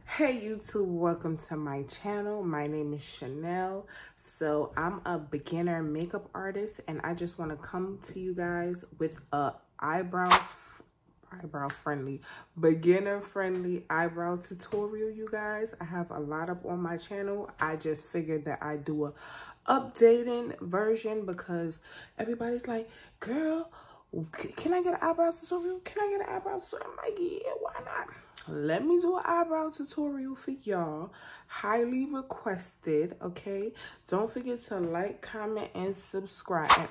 Hey YouTube, welcome to my channel. My name is Chanel. So I'm a beginner makeup artist and I just want to come to you guys with a beginner friendly eyebrow tutorial. You guys, I have a lot up on my channel. I just figured that I do a updating version because everybody's like, girl, can I get an eyebrow tutorial? Can I get an eyebrow tutorial? I'm like, yeah, why not? Let me do an eyebrow tutorial for y'all. Highly requested, okay? Don't forget to like, comment, and subscribe.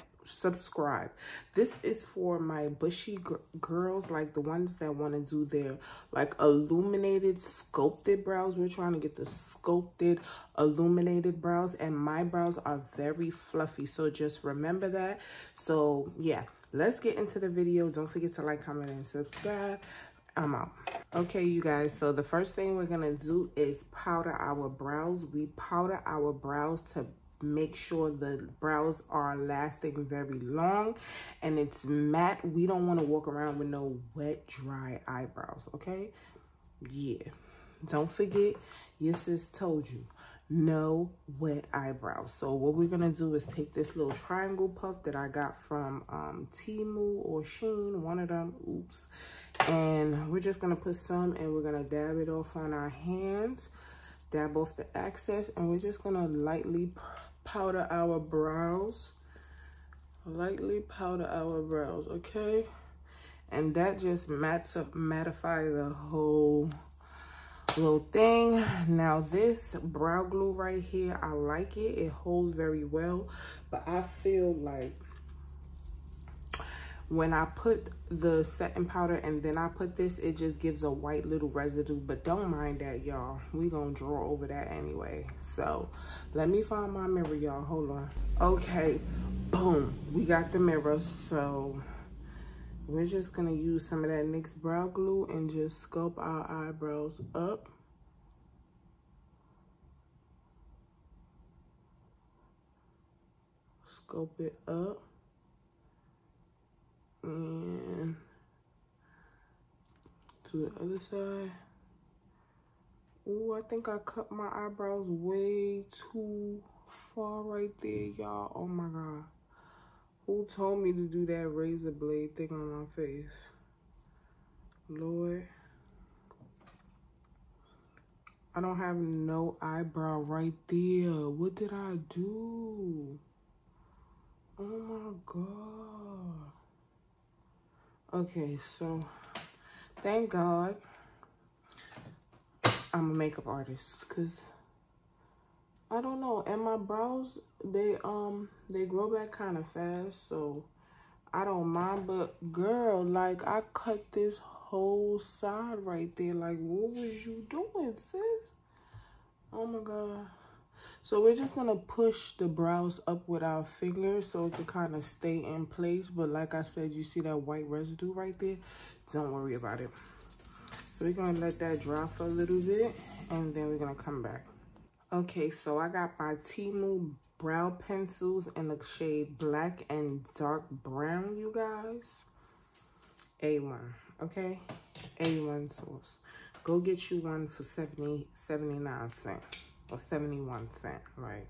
This is for my bushy girls, like the ones that want to do their like illuminated sculpted brows. We're trying to get the sculpted illuminated brows, and my brows are very fluffy, so just remember that. So yeah, let's get into the video. Don't forget to like, comment, and subscribe. I'm out. Okay, you guys, so the first thing we're gonna do is powder our brows. We powder our brows to make sure the brows are lasting very long and it's matte. We don't want to walk around with no wet, dry eyebrows, okay? Yeah, don't forget, your sis told you, no wet eyebrows. So what we're gonna do is take this little triangle puff that I got from Temu or Shein, one of them, oops, and we're just gonna put some and we're gonna dab it off on our hands, dab off the excess, and we're just gonna lightly powder our brows. Lightly powder our brows, okay? And that just mattify the whole little thing. Now this brow glue right here, I like it. It holds very well, but I feel like when I put the setting powder and then I put this, it just gives a white little residue, but don't mind that, y'all. We gonna draw over that anyway. So let me find my mirror, y'all. Hold on. Okay, boom, we got the mirror. So we're just gonna use some of that NYX brow glue and just sculpt our eyebrows up. Sculpt it up. And to the other side. Oh, I think I cut my eyebrows way too far right there, y'all. Oh my God. Who told me to do that razor blade thing on my face? Lord. I don't have no eyebrow right there. What did I do? Oh my God. Okay, so thank God I'm a makeup artist, because I don't know, and my brows, they grow back kind of fast, so I don't mind. But girl, like, I cut this whole side right there. Like, what was you doing, sis? Oh my God. So we're just gonna push the brows up with our fingers so it can kind of stay in place. But like I said, you see that white residue right there? Don't worry about it. So we're gonna let that dry for a little bit and then we're gonna come back. Okay, so I got my Temu brow pencils in the shade black and dark brown, you guys. A1, okay? A1 source. Go get you one for 79 cents or 71 cents, right?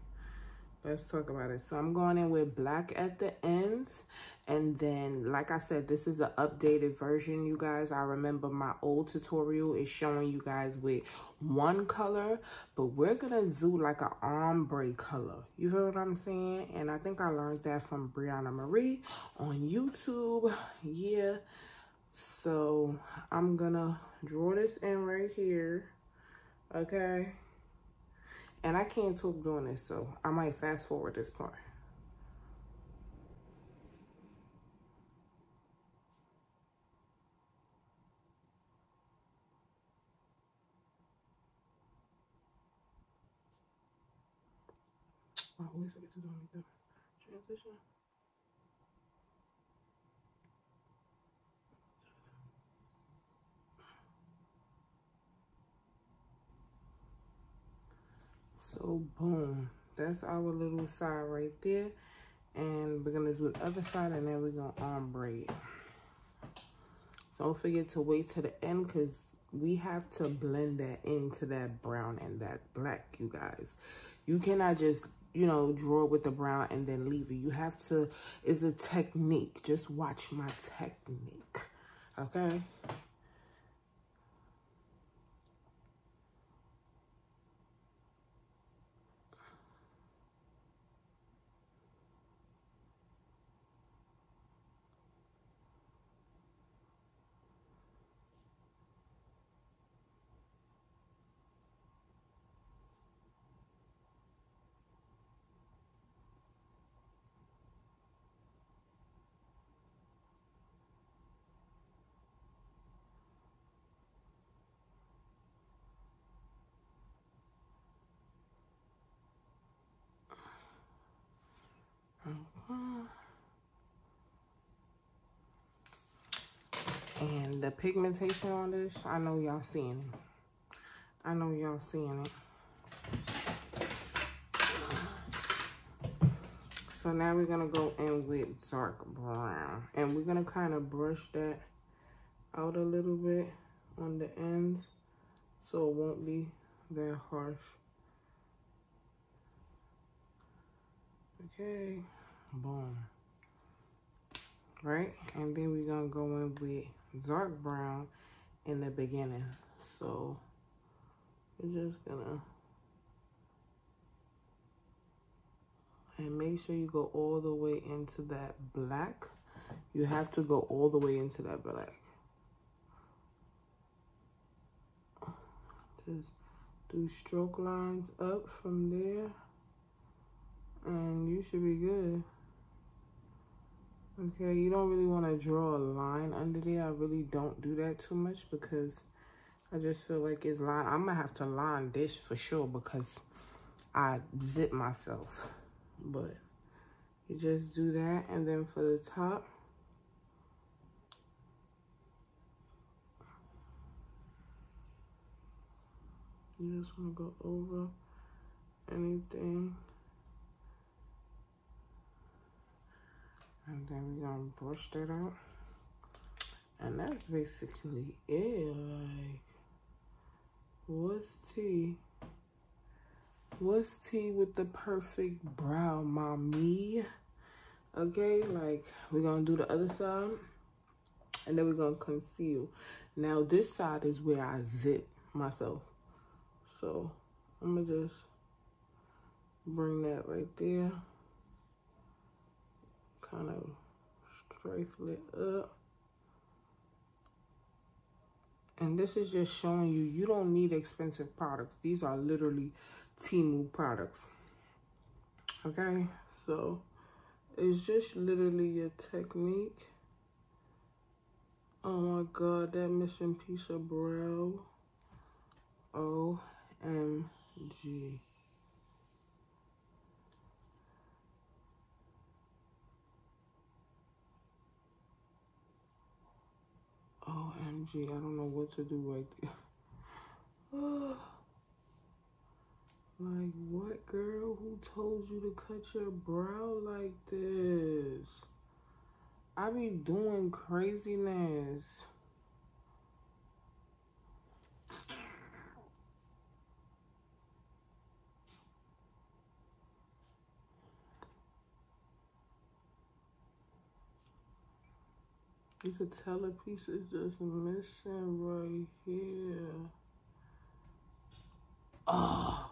Let's talk about it. So I'm going in with black at the ends. And then, like I said, this is an updated version, you guys. I remember my old tutorial is showing you guys with one color, but we're gonna do like an ombre color. You feel what I'm saying? And I think I learned that from Brianna Marie on YouTube. Yeah. So I'm gonna draw this in right here. Okay. And I can't talk doing this, so I might fast forward this part. I always forget to do anything. Transition. So boom, that's our little side right there. And we're gonna do the other side and then we're gonna ombre it. Don't forget to wait to the end because we have to blend that into that brown and that black, you guys. You cannot just, you know, draw with the brown and then leave it. You have to, it's a technique. Just watch my technique, okay? And the pigmentation on this, I know y'all seeing it. I know y'all seeing it. So now we're gonna go in with dark brown. And we're gonna kind of brush that out a little bit on the ends so it won't be that harsh. Okay, boom. Right, and then we're gonna go in with dark brown in the beginning. So we're just gonna, and make sure you go all the way into that black. You have to go all the way into that black. Just do stroke lines up from there and you should be good. Okay, you don't really want to draw a line under there. I really don't do that too much because I just feel like it's line. I'm gonna have to line this for sure because I zip myself. But you just do that, and then for the top, you just want to go over anything. And then we're gonna brush that out. And that's basically it. Like, what's tea? What's tea with the perfect brow, mommy? Okay, like, we're gonna do the other side. And then we're gonna conceal. Now, this side is where I zip myself. So, I'm gonna just bring that right there. Kind of strifle it up. And this is just showing you, you don't need expensive products. These are literally Temu products. Okay, so it's just literally a technique. Oh my God, that missing piece of brow. OMG. OMG, I don't know what to do right there. Like, what, girl? Who told you to cut your brow like this? I be doing craziness. You could tell a piece is just missing right here. Oh.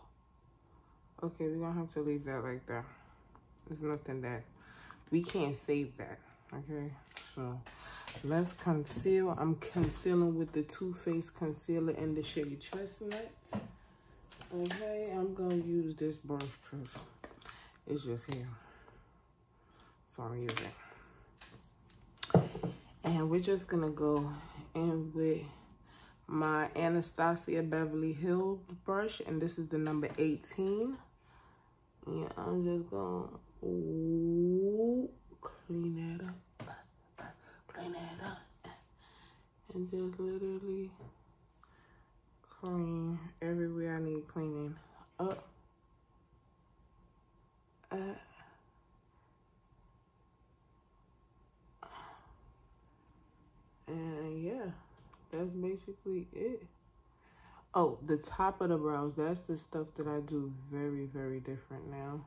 Okay, we're gonna have to leave that like that. There's nothing that, we can't save that, okay? So, let's conceal. I'm concealing with the Too Faced concealer in the shade Chestnut. Okay, I'm gonna use this brush because it's just here. So I'm using it. And we're just gonna go in with my Anastasia Beverly Hills brush, and this is the number 18. Yeah, I'm just gonna clean that up, and just literally clean everywhere I need cleaning up. And yeah, that's basically basically it. Oh, the top of the brows, that's the stuff that I do very, very different now.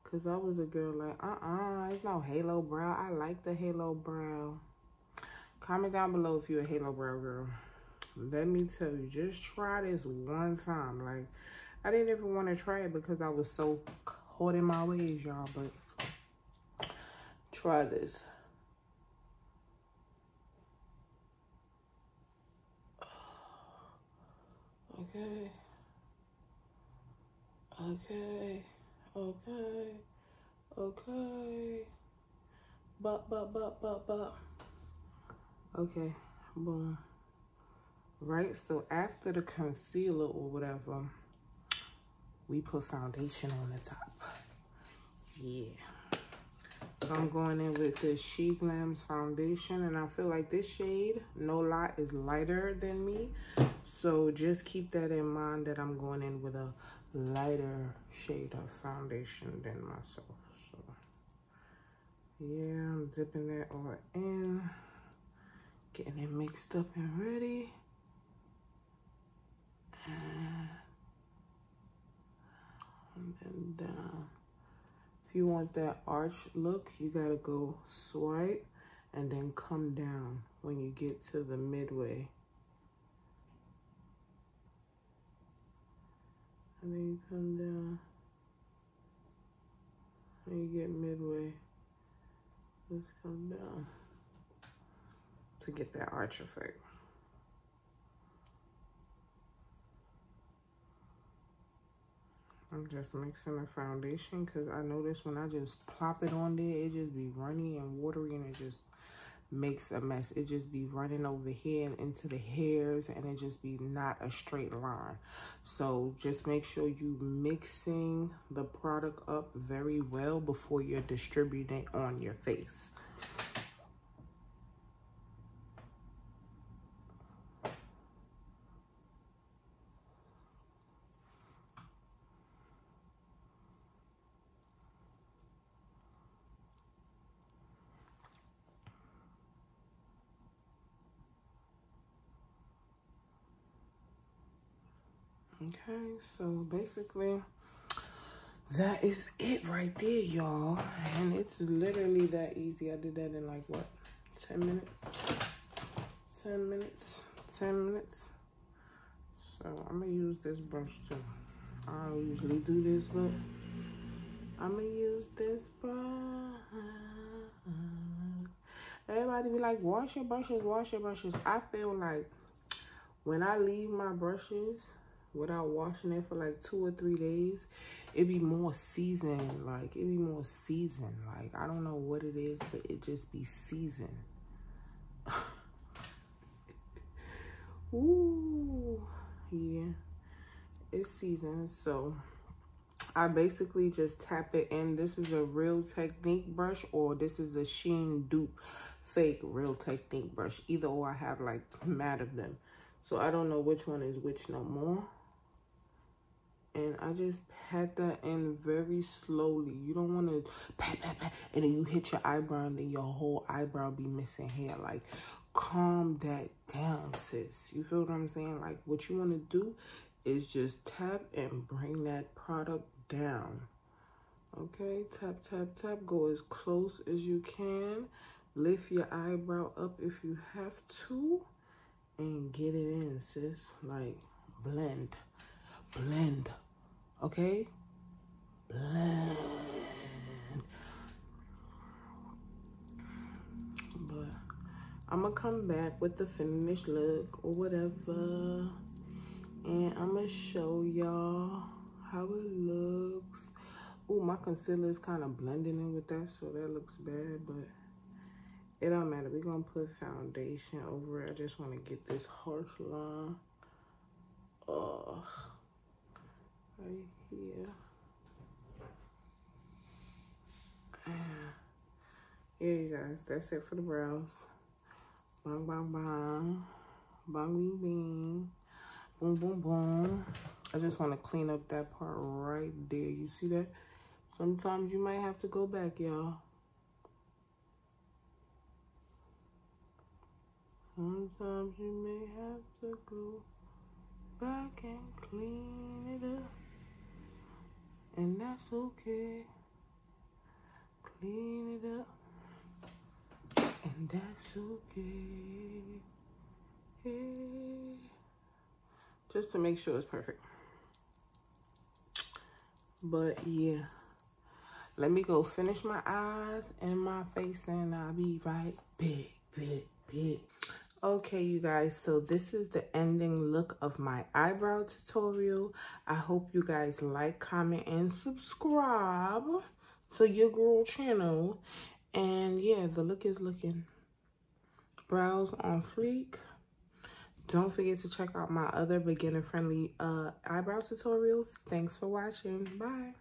Because I was a girl like, it's no halo brow. I like the halo brow. Comment down below if you're a halo brow girl. Let me tell you, just try this one time. Like, I didn't even want to try it because I was so caught in my ways, y'all. But try this. Okay. Okay. Okay. Okay. But. Okay. Boom. Right, so after the concealer or whatever, we put foundation on the top. Yeah. So I'm going in with this She Glam's foundation, and I feel like this shade, no lie, is lighter than me. So just keep that in mind that I'm going in with a lighter shade of foundation than myself. So yeah, I'm dipping that all in, getting it mixed up and ready. And then down. If you want that arch look, you gotta go swipe and then come down when you get to the midway. And then you come down and you get midway. Just come down to get that arch effect. I'm just mixing the foundation because I notice when I just plop it on there, it just be runny and watery and it just makes a mess. It just be running over here and into the hairs and it just be not a straight line. So just make sure you mixing the product up very well before you're distributing it on your face. Okay, so basically that is it right there, y'all. And it's literally that easy. I did that in like what, 10 minutes? 10 minutes, 10 minutes. So I'm gonna use this brush too. I don't usually do this, but I'm gonna use this brush. Everybody be like, wash your brushes, wash your brushes. I feel like when I leave my brushes without washing it for like 2 or 3 days, it be more seasoned. Like, it be more seasoned. Like, I don't know what it is, but it just be seasoned. Ooh, yeah, it's seasoned. So I basically just tap it in. This is a Real Technique brush, or this is a Shein dupe fake Real Technique brush. Either or, I have like mad of them. So I don't know which one is which no more. And I just pat that in very slowly. You don't want to pat, and then you hit your eyebrow and then your whole eyebrow be missing hair. Like, calm that down, sis. You feel what I'm saying? Like, what you want to do is just tap and bring that product down. Okay, tap, tap, tap. Go as close as you can. Lift your eyebrow up if you have to. And get it in, sis. Like, blend. Blend. Okay? Blend. But I'm gonna come back with the finished look or whatever. And I'm gonna show y'all how it looks. Oh, my concealer is kind of blending in with that, so that looks bad, but it don't matter. We're gonna put foundation over it. I just want to get this harsh line right here. Yeah, you guys, that's it for the brows. Bang, bang, bang. Bang, bing, bing. Boom, boom, boom. I just want to clean up that part right there. You see that? Sometimes you might have to go back, y'all. Sometimes you may have to go back and clean it up, and that's okay. Clean it up, and that's okay. Hey. Just to make sure it's perfect. But yeah, let me go finish my eyes and my face, and I'll be right back. Okay, you guys, so this is the ending look of my eyebrow tutorial. I hope you guys like, comment, and subscribe to your girl channel. And yeah, the look is looking. Brows on fleek. Don't forget to check out my other beginner friendly eyebrow tutorials. Thanks for watching. Bye.